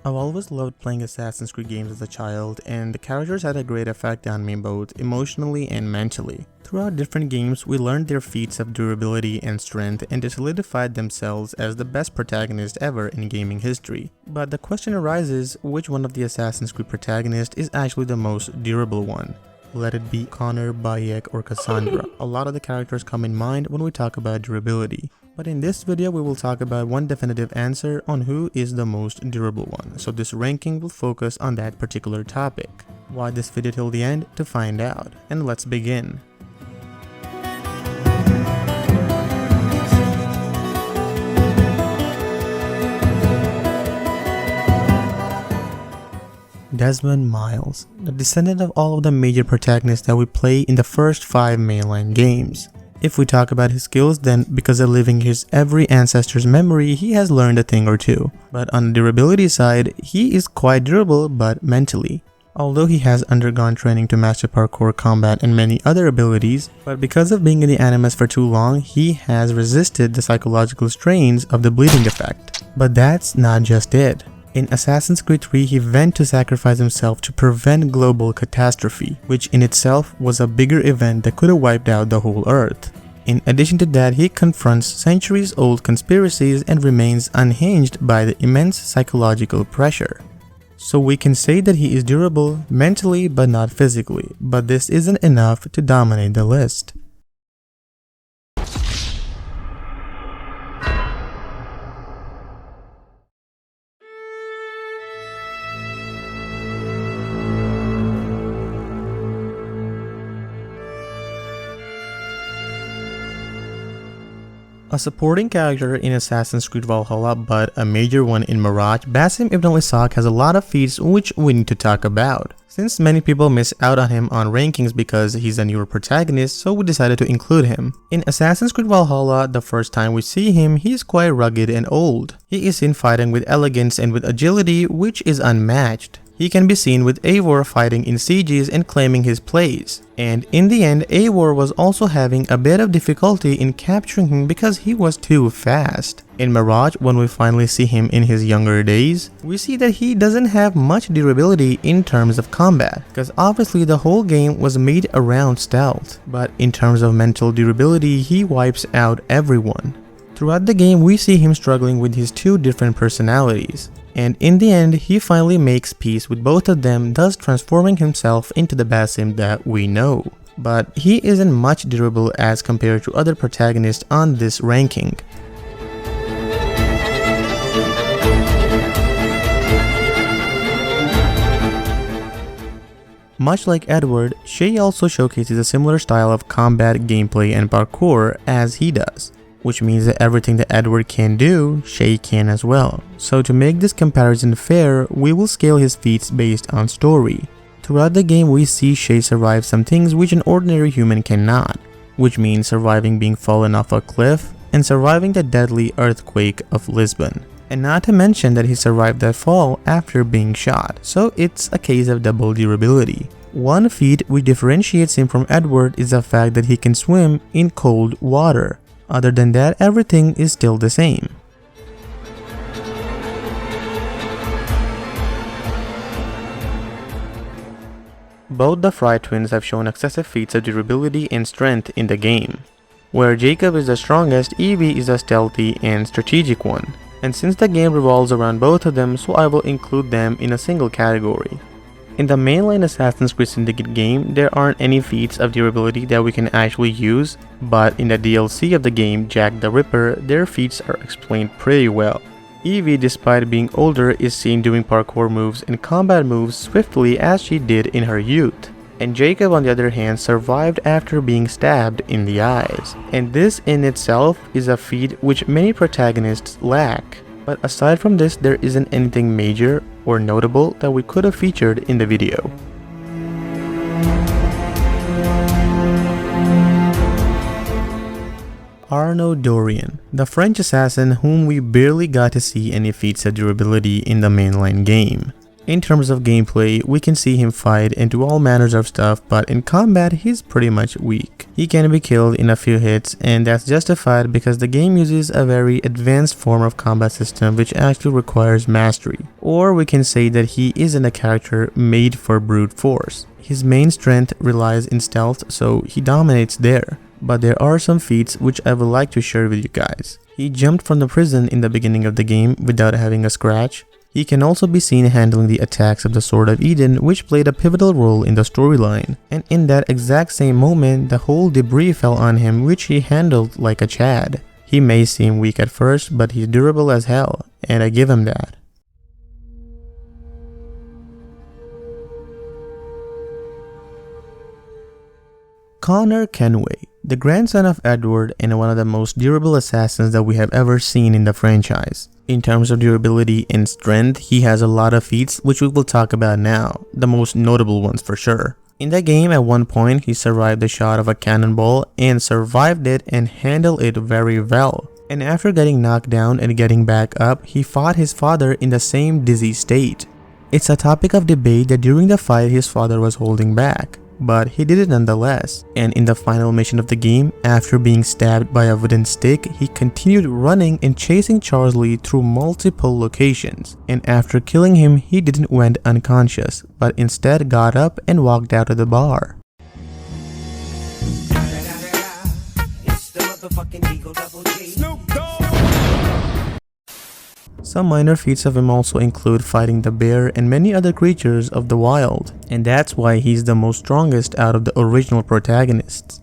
I've always loved playing Assassin's Creed games as a child, and the characters had a great effect on me both emotionally and mentally. Throughout different games, we learned their feats of durability and strength, and they solidified themselves as the best protagonists ever in gaming history. But the question arises, which one of the Assassin's Creed protagonists is actually the most durable one? Let it be Connor, Bayek, or Cassandra. A lot of the characters come in mind when we talk about durability. But in this video, we will talk about one definitive answer on who is the most durable one. So this ranking will focus on that particular topic. Watch this video till the end to find out. And let's begin. Desmond Miles, the descendant of all of the major protagonists that we play in the first 5 mainline games. If we talk about his skills, then because of living his every ancestor's memory, he has learned a thing or two. But on the durability side, he is quite durable but mentally. Although he has undergone training to master parkour, combat, and many other abilities, but because of being in the animus for too long, he has resisted the psychological strains of the bleeding effect. But that's not just it. In Assassin's Creed 3, he went to sacrifice himself to prevent global catastrophe, which in itself was a bigger event that could have wiped out the whole Earth. In addition to that, he confronts centuries-old conspiracies and remains unhinged by the immense psychological pressure. So we can say that he is durable mentally but not physically, but this isn't enough to dominate the list. A supporting character in Assassin's Creed Valhalla, but a major one in Mirage, Basim ibn al-Isaac has a lot of feats which we need to talk about. Since many people miss out on him on rankings because he's a newer protagonist, so we decided to include him. In Assassin's Creed Valhalla, the first time we see him, he is quite rugged and old. He is seen fighting with elegance and with agility, which is unmatched. He can be seen with Eivor fighting in sieges and claiming his place. And in the end, Eivor was also having a bit of difficulty in capturing him because he was too fast. In Mirage, when we finally see him in his younger days, we see that he doesn't have much durability in terms of combat, because obviously the whole game was made around stealth. But in terms of mental durability, he wipes out everyone. Throughout the game, we see him struggling with his two different personalities. And in the end, he finally makes peace with both of them, thus transforming himself into the Basim that we know. But he isn't much durable as compared to other protagonists on this ranking. Much like Edward, Shay also showcases a similar style of combat, gameplay, and parkour as he does. Which means that everything that Edward can do, Shay can as well. So to make this comparison fair, we will scale his feats based on story. Throughout the game, we see Shay survive some things which an ordinary human cannot, which means surviving being fallen off a cliff and surviving the deadly earthquake of Lisbon. And not to mention that he survived that fall after being shot, so it's a case of double durability. One feat which differentiates him from Edward is the fact that he can swim in cold water. Other than that, everything is still the same. Both the Fry twins have shown excessive feats of durability and strength in the game. Where Jacob is the strongest, Evie is the stealthy and strategic one. And since the game revolves around both of them, so I will include them in a single category. In the mainline Assassin's Creed Syndicate game, there aren't any feats of durability that we can actually use, but in the DLC of the game, Jack the Ripper, their feats are explained pretty well. Evie, despite being older, is seen doing parkour moves and combat moves swiftly as she did in her youth. And Jacob, on the other hand, survived after being stabbed in the eyes. And this in itself is a feat which many protagonists lack. But aside from this, there isn't anything major or notable that we could have featured in the video. Arnaud Dorian, the French assassin whom we barely got to see any feats of durability in the mainline game. In terms of gameplay, we can see him fight and do all manners of stuff, but in combat he's pretty much weak. He can be killed in a few hits, and that's justified because the game uses a very advanced form of combat system which actually requires mastery. Or we can say that he isn't a character made for brute force. His main strength relies in stealth, so he dominates there. But there are some feats which I would like to share with you guys. He jumped from the prison in the beginning of the game without having a scratch. He can also be seen handling the attacks of the Sword of Eden, which played a pivotal role in the storyline. And in that exact same moment, the whole debris fell on him, which he handled like a Chad. He may seem weak at first, but he's durable as hell, and I give him that. Connor Kenway, the grandson of Edward and one of the most durable assassins that we have ever seen in the franchise. In terms of durability and strength, he has a lot of feats which we will talk about now, the most notable ones for sure. In the game, at one point, he survived the shot of a cannonball and survived it and handled it very well. And after getting knocked down and getting back up, he fought his father in the same dizzy state. It's a topic of debate that during the fight his father was holding back, but he did it nonetheless. And in the final mission of the game, after being stabbed by a wooden stick, he continued running and chasing Charles Lee through multiple locations. And after killing him, he didn't went unconscious, but instead got up and walked out of the bar. Some minor feats of him also include fighting the bear and many other creatures of the wild, and that's why he's the most strongest out of the original protagonists.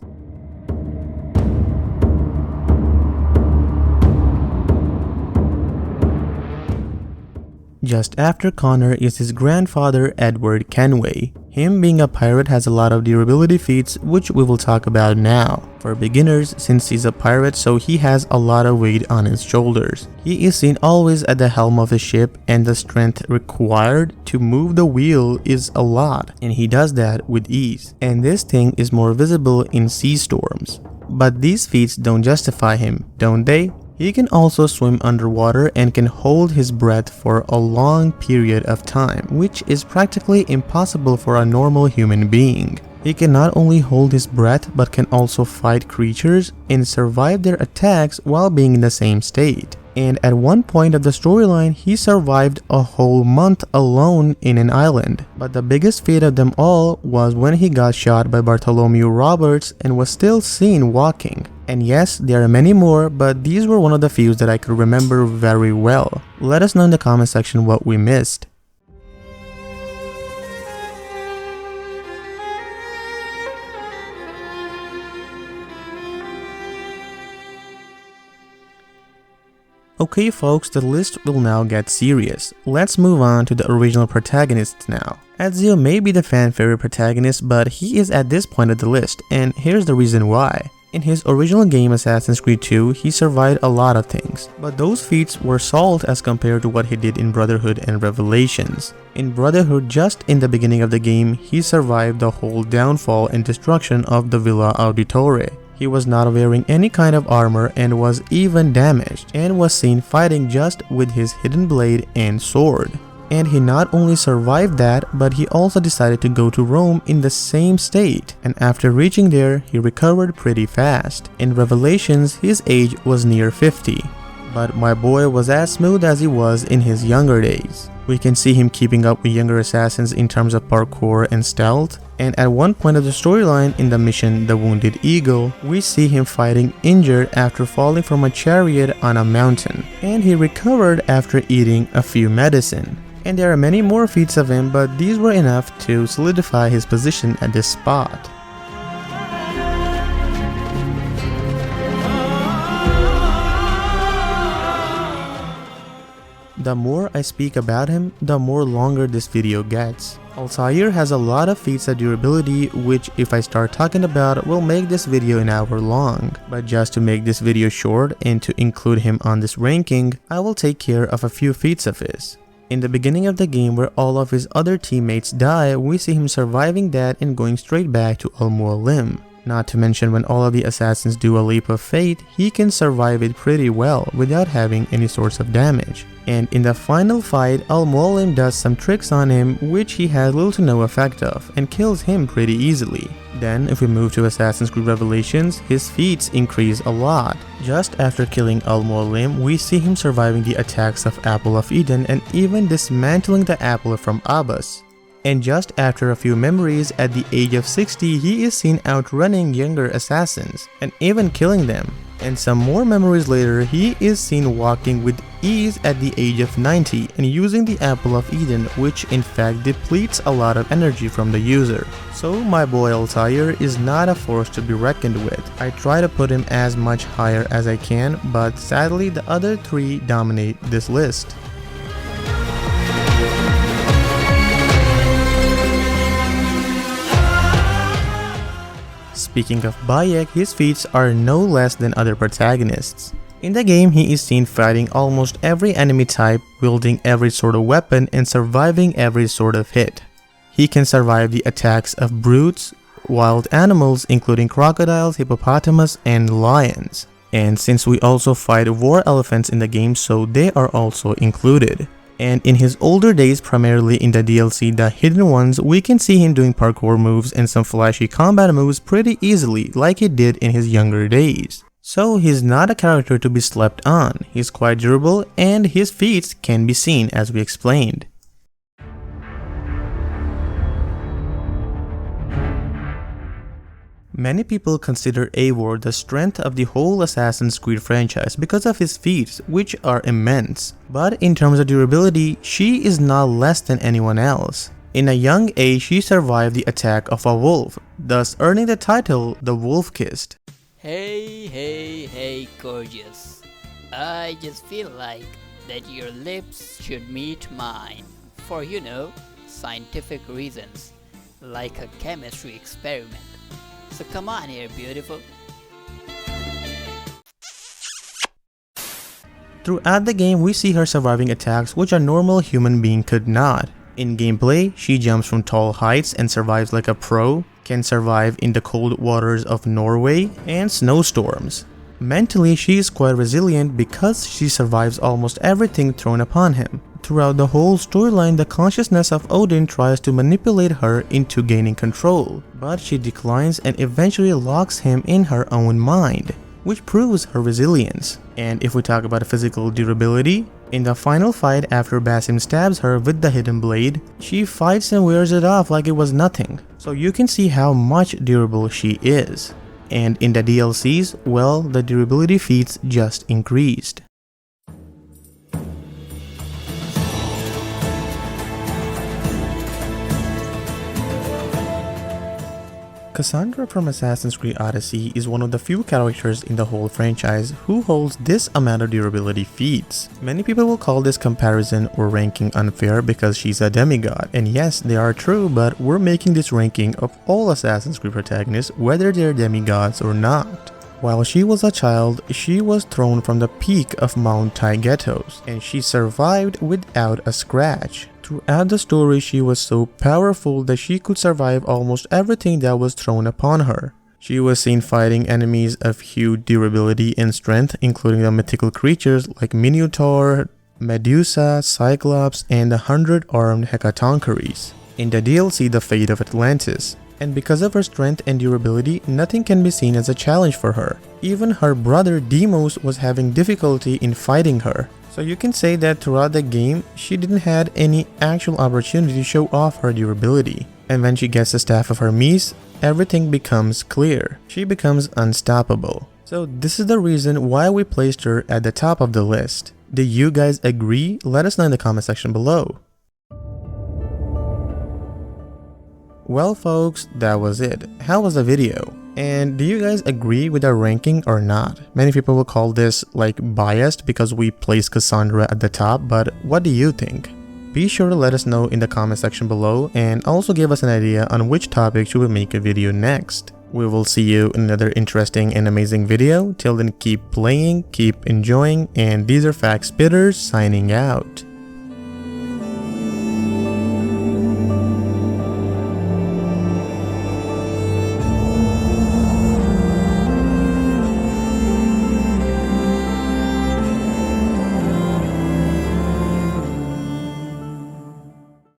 Just after Connor is his grandfather Edward Kenway. Him being a pirate has a lot of durability feats which we will talk about now. For beginners, since he's a pirate, so he has a lot of weight on his shoulders. He is seen always at the helm of the ship, and the strength required to move the wheel is a lot, and he does that with ease. And this thing is more visible in sea storms. But these feats don't justify him, don't they? He can also swim underwater and can hold his breath for a long period of time, which is practically impossible for a normal human being. He can not only hold his breath but can also fight creatures and survive their attacks while being in the same state. And at one point of the storyline, he survived a whole month alone in an island. But the biggest feat of them all was when he got shot by Bartholomew Roberts and was still seen walking. And yes, there are many more, but these were one of the few that I could remember very well. Let us know in the comment section what we missed. Okay folks, the list will now get serious. Let's move on to the original protagonists now. Ezio may be the fan favorite protagonist, but he is at this point of the list, and here's the reason why. In his original game Assassin's Creed 2, he survived a lot of things, but those feats were salt as compared to what he did in Brotherhood and Revelations. In Brotherhood, just in the beginning of the game, he survived the whole downfall and destruction of the Villa Auditore. He was not wearing any kind of armor and was even damaged, and was seen fighting just with his hidden blade and sword. And he not only survived that, but he also decided to go to Rome in the same state, and after reaching there, he recovered pretty fast. In Revelations, his age was near 50. But my boy was as smooth as he was in his younger days. We can see him keeping up with younger assassins in terms of parkour and stealth, and at one point of the storyline in the mission The Wounded Eagle, we see him fighting injured after falling from a chariot on a mountain, and he recovered after eating a few medicine. And there are many more feats of him, but these were enough to solidify his position at this spot. The more I speak about him, the more longer this video gets. Altair has a lot of feats of durability, which if I start talking about will make this video an hour long. But just to make this video short and to include him on this ranking, I will take care of a few feats of his. In the beginning of the game where all of his other teammates die, we see him surviving that and going straight back to Al-Mualim. Not to mention when all of the assassins do a leap of faith, he can survive it pretty well without having any source of damage. And in the final fight, Al-Mualim does some tricks on him which he has little to no effect of and kills him pretty easily. Then if we move to Assassin's Creed Revelations, his feats increase a lot. Just after killing Al-Mualim, we see him surviving the attacks of Apple of Eden and even dismantling the Apple from Abbas. And just after a few memories, at the age of 60, he is seen outrunning younger assassins and even killing them. And some more memories later, he is seen walking with ease at the age of 90 and using the Apple of Eden, which in fact depletes a lot of energy from the user. So my boy Altair is not a force to be reckoned with. I try to put him as much higher as I can, but sadly the other three dominate this list. Speaking of Bayek, his feats are no less than other protagonists. In the game, he is seen fighting almost every enemy type, wielding every sort of weapon, and surviving every sort of hit. He can survive the attacks of brutes, wild animals including crocodiles, hippopotamus, and lions. And since we also fight war elephants in the game, so they are also included. And in his older days, primarily in the DLC The Hidden Ones, we can see him doing parkour moves and some flashy combat moves pretty easily like he did in his younger days. So he's not a character to be slept on, he's quite durable and his feats can be seen as we explained. Many people consider Eivor the strength of the whole Assassin's Creed franchise because of his feats, which are immense. But in terms of durability, she is not less than anyone else. In a young age, she survived the attack of a wolf, thus earning the title the Wolf-Kissed. Hey, gorgeous. I just feel like that your lips should meet mine. For scientific reasons, like a chemistry experiment. So come on here, beautiful. Throughout the game, we see her surviving attacks which a normal human being could not. In gameplay, she jumps from tall heights and survives like a pro, can survive in the cold waters of Norway and snowstorms. Mentally, she is quite resilient because she survives almost everything thrown upon him. Throughout the whole storyline, the consciousness of Odin tries to manipulate her into gaining control, but she declines and eventually locks him in her own mind, which proves her resilience. And if we talk about physical durability, in the final fight after Basim stabs her with the hidden blade, she fights and wears it off like it was nothing. So you can see how much durable she is. And in the DLCs, well, the durability feats just increased. Cassandra from Assassin's Creed Odyssey is one of the few characters in the whole franchise who holds this amount of durability feats. Many people will call this comparison or ranking unfair because she's a demigod, and yes, they are true, but we're making this ranking of all Assassin's Creed protagonists whether they're demigods or not. While she was a child, she was thrown from the peak of Mount Taygetos, and she survived without a scratch. Throughout the story, she was so powerful that she could survive almost everything that was thrown upon her. She was seen fighting enemies of huge durability and strength, including the mythical creatures like Minotaur, Medusa, Cyclops, and the 100-armed Hecatoncheires. In the DLC The Fate of Atlantis. And because of her strength and durability, nothing can be seen as a challenge for her. Even her brother Deimos was having difficulty in fighting her. So you can say that throughout the game, she didn't have any actual opportunity to show off her durability. And when she gets the staff of Hermes, everything becomes clear. She becomes unstoppable. So this is the reason why we placed her at the top of the list. Do you guys agree? Let us know in the comment section below. Well folks, that was it. How was the video? And do you guys agree with our ranking or not? Many people will call this like biased because we placed Cassandra at the top, but what do you think? Be sure to let us know in the comment section below and also give us an idea on which topic should we make a video next. We will see you in another interesting and amazing video. Till then, keep playing, keep enjoying, and these are Faxx Spitters signing out.